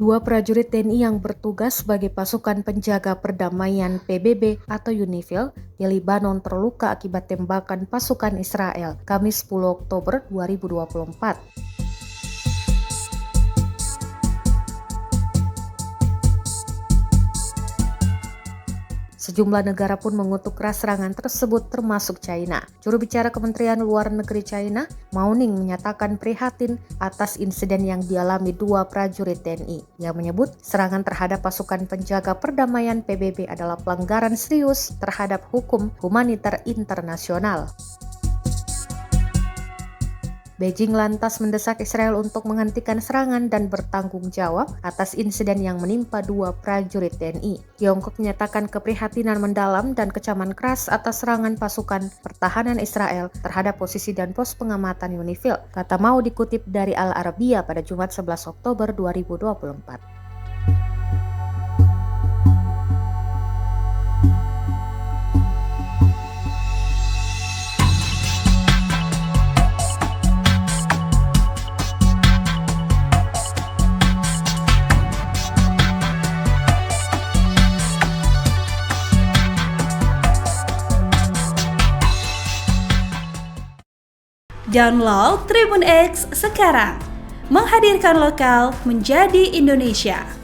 Dua prajurit TNI yang bertugas sebagai pasukan penjaga perdamaian PBB atau UNIFIL di Lebanon terluka akibat tembakan pasukan Israel, Kamis 10 Oktober 2024. Sejumlah negara pun mengutuk keras serangan tersebut termasuk China. Juru bicara Kementerian Luar Negeri China, Mao Ning, menyatakan prihatin atas insiden yang dialami dua prajurit TNI. Ia menyebut serangan terhadap pasukan penjaga perdamaian PBB adalah pelanggaran serius terhadap hukum humaniter internasional. Beijing lantas mendesak Israel untuk menghentikan serangan dan bertanggung jawab atas insiden yang menimpa dua prajurit TNI. Tiongkok menyatakan keprihatinan mendalam dan kecaman keras atas serangan pasukan pertahanan Israel terhadap posisi dan pos pengamatan UNIFIL, kata Mao dikutip dari Al Arabiya pada Jumat 11 Oktober 2024. Download Tribun X sekarang, menghadirkan lokal menjadi Indonesia.